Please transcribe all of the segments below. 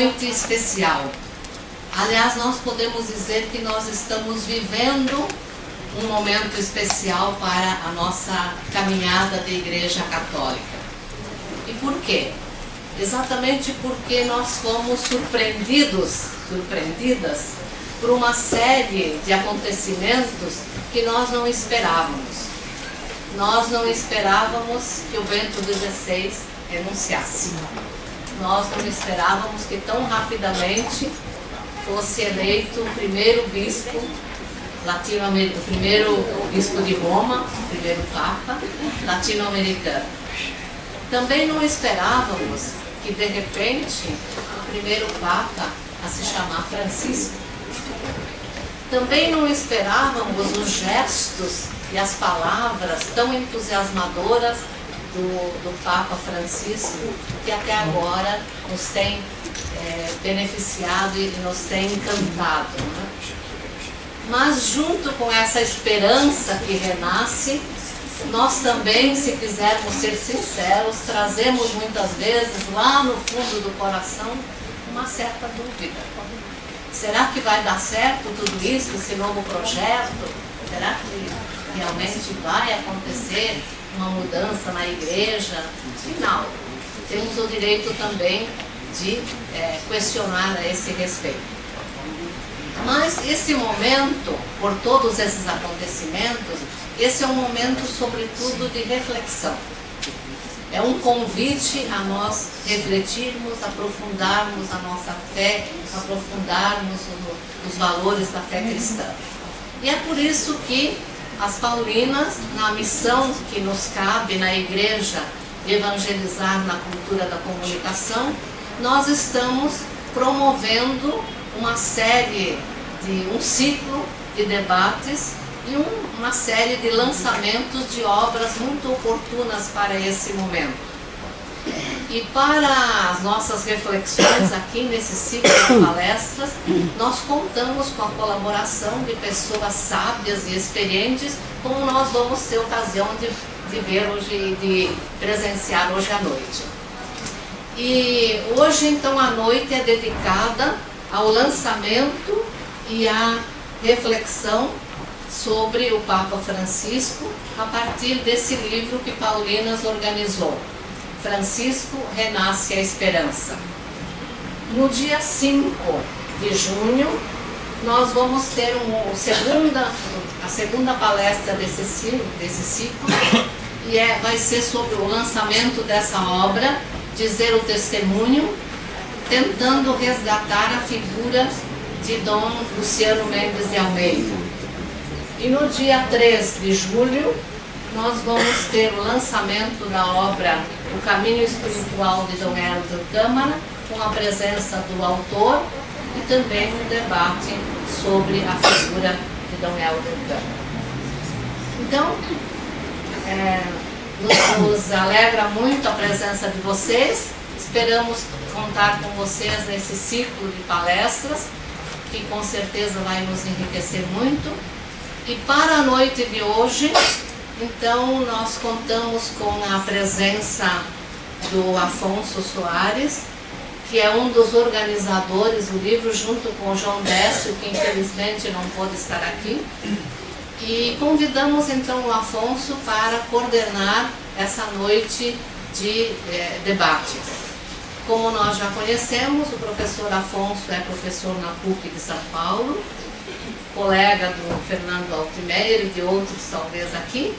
noite especial. Aliás, nós podemos dizer que nós estamos vivendo um momento especial para a nossa caminhada de Igreja Católica. E por quê? Exatamente porque nós fomos surpreendidas por uma série de acontecimentos que nós não esperávamos. Nós não esperávamos que o Bento XVI renunciasse. Nós não esperávamos que tão rapidamente fosse eleito o primeiro bispo latino-americano, o primeiro bispo de Roma, o primeiro papa latino-americano. Também não esperávamos que de repente o primeiro papa a se chamar Francisco. Também não esperávamos os gestos e as palavras tão entusiasmadoras do Papa Francisco, que até agora nos tem beneficiado e nos tem encantado, né? Mas junto com essa esperança que renasce, nós também, se quisermos ser sinceros, trazemos muitas vezes lá no fundo do coração uma certa dúvida. Será que vai dar certo tudo isso, esse novo projeto? Será que realmente vai acontecer uma mudança na igreja? Afinal, temos o direito também de questionar a esse respeito. Mas esse momento, por todos esses acontecimentos, esse é um momento, sobretudo, de reflexão. É um convite a nós refletirmos, aprofundarmos a nossa fé, aprofundarmos os valores da fé cristã. E é por isso que as paulinas, na missão que nos cabe na igreja de evangelizar na cultura da comunicação, nós estamos promovendo uma série um ciclo de debates e uma série de lançamentos de obras muito oportunas para esse momento. E para as nossas reflexões aqui nesse ciclo de palestras, nós contamos com a colaboração de pessoas sábias e experientes, como nós vamos ter ocasião de ver hoje, de presenciar hoje à noite. E hoje, então, a noite é dedicada ao lançamento e à reflexão sobre o Papa Francisco, a partir desse livro que Paulinas organizou, Francisco Renasce a Esperança. No dia 5 de junho, nós vamos ter a segunda palestra desse ciclo, e vai ser sobre o lançamento dessa obra, Dizer o Testemunho, tentando resgatar a figura de Dom Luciano Mendes de Almeida. E no dia 3 de julho, nós vamos ter o lançamento da obra O Caminho Espiritual de Dom Hélder Câmara, com a presença do autor e também um debate sobre a figura de Dom Hélder Câmara. Então, nos alegra muito a presença de vocês, esperamos contar com vocês nesse ciclo de palestras, que com certeza vai nos enriquecer muito. E para a noite de hoje, então, nós contamos com a presença do Afonso Soares, que é um dos organizadores do livro, junto com o João Décio, que infelizmente não pôde estar aqui. E convidamos então o Afonso para coordenar essa noite de debate. Como nós já conhecemos, o professor Afonso é professor na PUC de São Paulo, colega do Fernando Altmeyer e de outros talvez aqui,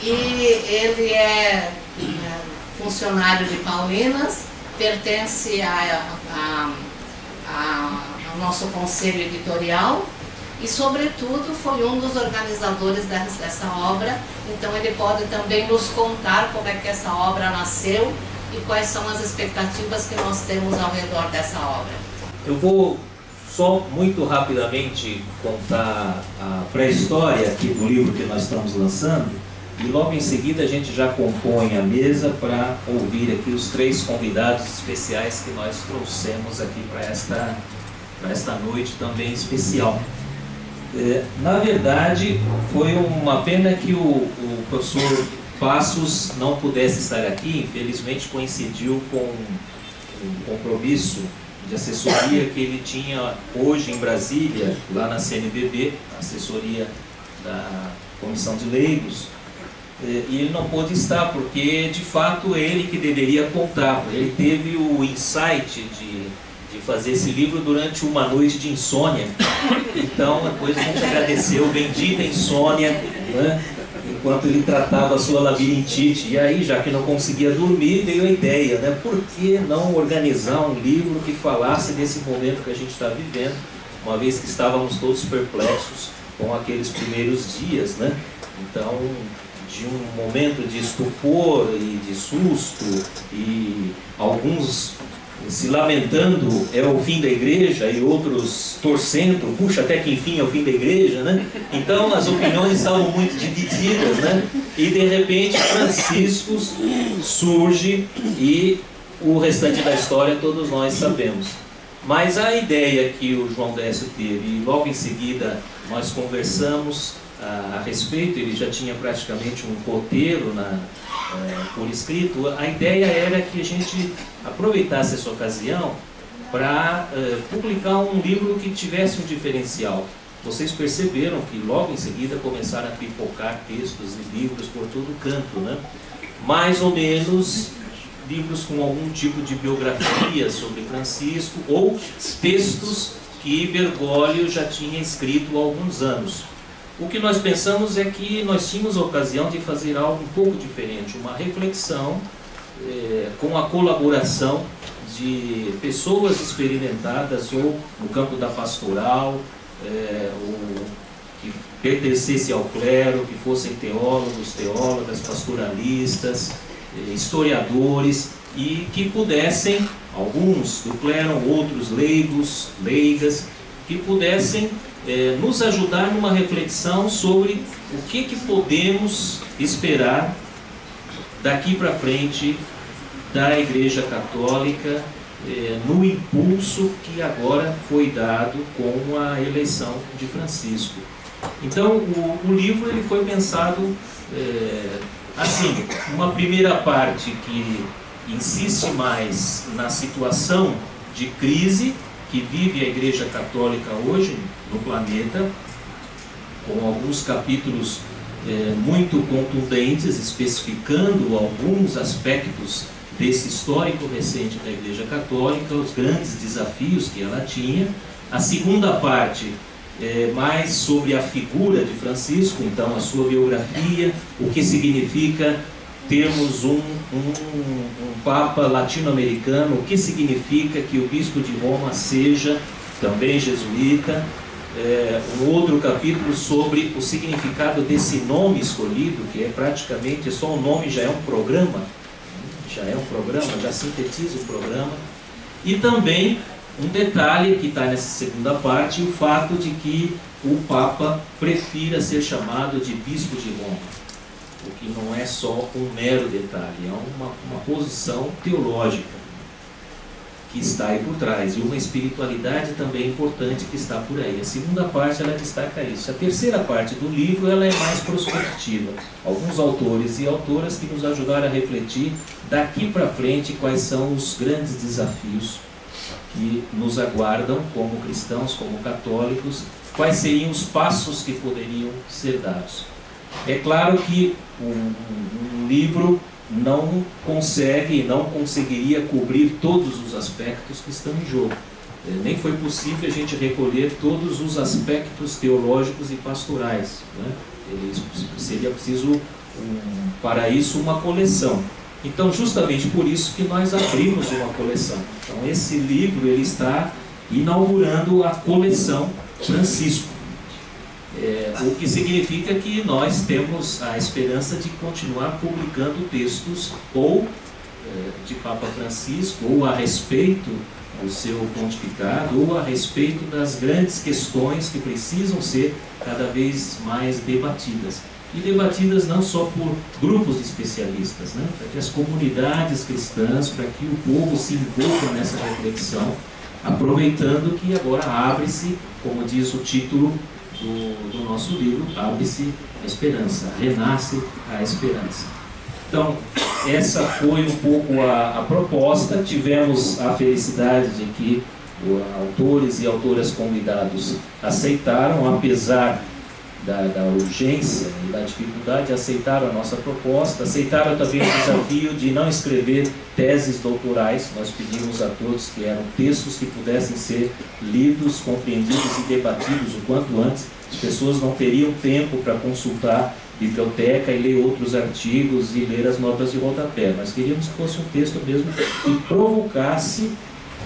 e ele é funcionário de Paulinas, pertence ao nosso conselho editorial e, sobretudo, foi um dos organizadores dessa obra. Então ele pode também nos contar como é que essa obra nasceu e quais são as expectativas que nós temos ao redor dessa obra. Eu vou só muito rapidamente contar a pré-história aqui do livro que nós estamos lançando, e logo em seguida a gente já compõe a mesa para ouvir aqui os 3 convidados especiais que nós trouxemos aqui para esta noite também especial. Na verdade, foi uma pena que o professor Passos não pudesse estar aqui, infelizmente coincidiu com um compromisso de assessoria que ele tinha hoje em Brasília, lá na CNBB, assessoria da Comissão de Leigos, e ele não pôde estar, porque de fato ele que deveria contar. Ele teve o insight de fazer esse livro durante uma noite de insônia. Então depois a gente agradeceu, bendita insônia, né? Enquanto ele tratava a sua labirintite. E aí, já que não conseguia dormir, veio a ideia, né? Por que não organizar um livro que falasse desse momento que a gente está vivendo, uma vez que estávamos todos perplexos com aqueles primeiros dias, né? Então, de um momento de estupor e de susto, e alguns se lamentando é o fim da igreja, e outros torcendo, puxa, até que enfim é o fim da igreja, né? Então as opiniões estavam muito divididas, né? E de repente Francisco surge, e o restante da história todos nós sabemos. Mas a ideia que o João Décio teve, e logo em seguida nós conversamos a respeito, ele já tinha praticamente um roteiro por escrito. A ideia era que a gente aproveitasse essa ocasião para publicar um livro que tivesse um diferencial. Vocês perceberam que logo em seguida começaram a pipocar textos e livros por todo canto, né? Mais ou menos livros com algum tipo de biografia sobre Francisco, ou textos que Bergoglio já tinha escrito há alguns anos. O que nós pensamos é que nós tínhamos a ocasião de fazer algo um pouco diferente, uma reflexão com a colaboração de pessoas experimentadas, ou no campo da pastoral, ou que pertencesse ao clero, que fossem teólogos, teólogas, pastoralistas, historiadores, e que pudessem, alguns do clero, outros leigos, leigas, que pudessem nos ajudar numa reflexão sobre o que podemos esperar daqui para frente da Igreja Católica, no impulso que agora foi dado com a eleição de Francisco. Então o livro ele foi pensado assim, uma primeira parte que insiste mais na situação de crise que vive a Igreja Católica hoje no planeta, com alguns capítulos muito contundentes, especificando alguns aspectos desse histórico recente da Igreja Católica, os grandes desafios que ela tinha. A segunda parte mais sobre a figura de Francisco, então a sua biografia, o que significa termos um Papa latino-americano, o que significa que o Bispo de Roma seja também jesuíta. Um outro capítulo sobre o significado desse nome escolhido, que é praticamente só o nome, já é um programa, já sintetiza o programa. E também um detalhe que está nessa segunda parte, o fato de que o Papa prefira ser chamado de Bispo de Roma, o que não é só um mero detalhe, é uma posição teológica que está aí por trás, e uma espiritualidade também importante que está por aí. A segunda parte ela destaca isso. A terceira parte do livro ela é mais prospectiva. Alguns autores e autoras que nos ajudaram a refletir daqui para frente quais são os grandes desafios que nos aguardam como cristãos, como católicos, quais seriam os passos que poderiam ser dados. É claro que um livro não consegue e não conseguiria cobrir todos os aspectos que estão em jogo. Nem foi possível a gente recolher todos os aspectos teológicos e pastorais, né? Seria preciso, para isso, uma coleção. Então, justamente por isso que nós abrimos uma coleção. Então, esse livro ele está inaugurando a coleção Francisco. O que significa que nós temos a esperança de continuar publicando textos ou de Papa Francisco, ou a respeito do seu pontificado, ou a respeito das grandes questões que precisam ser cada vez mais debatidas. E debatidas não só por grupos de especialistas, né? Para que as comunidades cristãs, para que o povo se envolva nessa reflexão, aproveitando que agora abre-se, como diz o título do nosso livro, abre-se a esperança, renasce a esperança. Então, essa foi um pouco a proposta. Tivemos a felicidade de que autores e autoras convidados aceitaram, apesar da urgência e da dificuldade, aceitaram a nossa proposta, aceitaram também o desafio de não escrever teses doutorais. Nós pedimos a todos que eram textos que pudessem ser lidos, compreendidos e debatidos o quanto antes. As pessoas não teriam tempo para consultar biblioteca e ler outros artigos e ler as notas de rodapé. Nós queríamos que fosse um texto mesmo que provocasse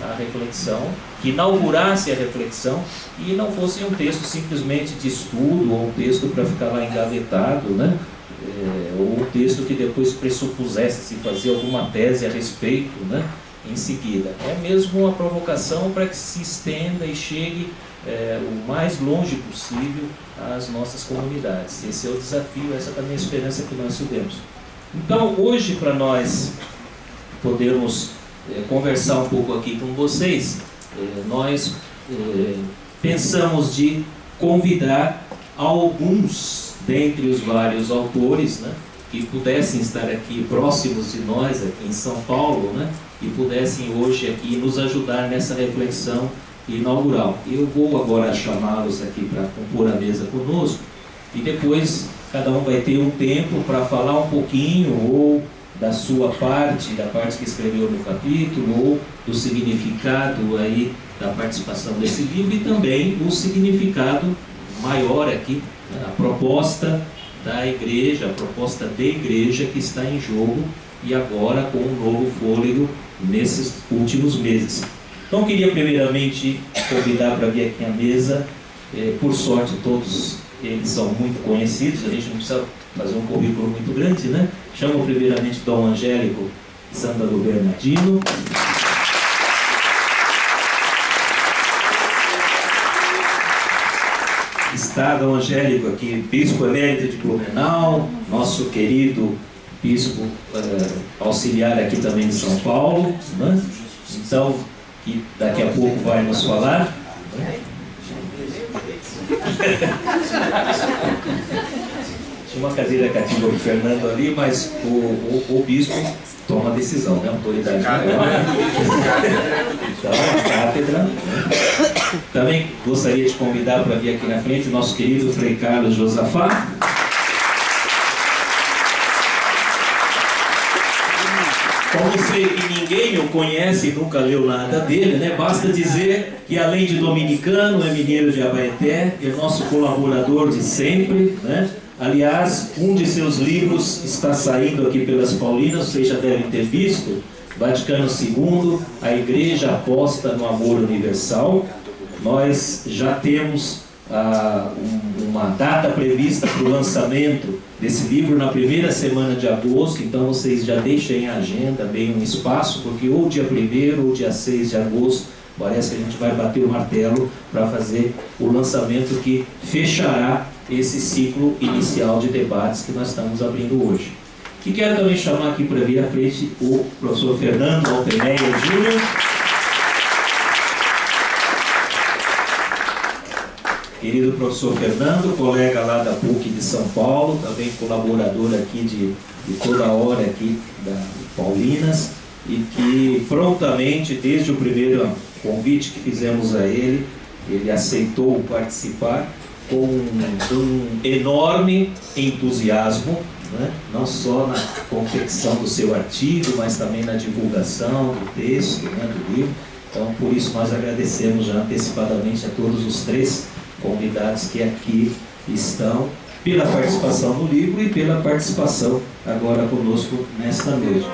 a reflexão, que inaugurasse a reflexão, e não fosse um texto simplesmente de estudo, ou um texto para ficar lá engavetado, né? Ou um texto que depois pressupusesse se fazer alguma tese a respeito, né? Em seguida. É mesmo uma provocação para que se estenda e chegue o mais longe possível às nossas comunidades. Esse é o desafio, essa também é a esperança que nós tivemos. Então, hoje, para nós podermos conversar um pouco aqui com vocês, nós pensamos de convidar alguns dentre os vários autores, né, que pudessem estar aqui próximos de nós, aqui em São Paulo, né, e pudessem hoje aqui nos ajudar nessa reflexão inaugural. Eu vou agora chamá-los aqui para compor a mesa conosco, e depois cada um vai ter um tempo para falar um pouquinho, ou da sua parte, da parte que escreveu no capítulo, ou do significado aí da participação desse livro, e também o significado maior aqui, né, a proposta da igreja, a proposta de igreja que está em jogo, e agora com um novo fôlego nesses últimos meses. Então, queria primeiramente convidar para vir aqui à mesa, por sorte todos eles são muito conhecidos, a gente não precisa fazer um currículo muito grande, né? Chamo primeiramente Dom Angélico Sândalo Bernardino. Está Dom Angélico aqui, bispo emérito de Blumenau, nosso querido bispo auxiliar aqui também de São Paulo, né? Então, que daqui a pouco vai nos falar. Tinha uma cadeira cativa do Fernando ali, mas o bispo toma a decisão, né? A autoridade maior. Então, a cátedra. Também gostaria de convidar para vir aqui na frente o nosso querido Frei Carlos Josafá. Como sei que ninguém o conhece e nunca leu nada dele, né? Basta dizer que, além de dominicano, é mineiro de Abaeté, é nosso colaborador de sempre, né? Aliás, um de seus livros está saindo aqui pelas Paulinas, vocês já devem ter visto, Vaticano II, a Igreja aposta no amor universal. Nós já temos uma data prevista para o lançamento desse livro na primeira semana de agosto, então vocês já deixem a agenda bem um espaço, porque ou dia 1º ou dia 6 de agosto, parece que a gente vai bater o martelo para fazer o lançamento que fechará esse ciclo inicial de debates que nós estamos abrindo hoje. E quero também chamar aqui para vir à frente o professor Fernando Altemeia Júnior. Querido professor Fernando, colega lá da PUC de São Paulo, também colaborador aqui de toda hora aqui da Paulinas, e que prontamente, desde o primeiro convite que fizemos a ele, ele aceitou participar com um enorme entusiasmo, né? Não só na confecção do seu artigo, mas também na divulgação do texto, né, do livro. Então, por isso, nós agradecemos já antecipadamente a todos os três convidados que aqui estão, pela participação no livro e pela participação agora conosco nesta mesa.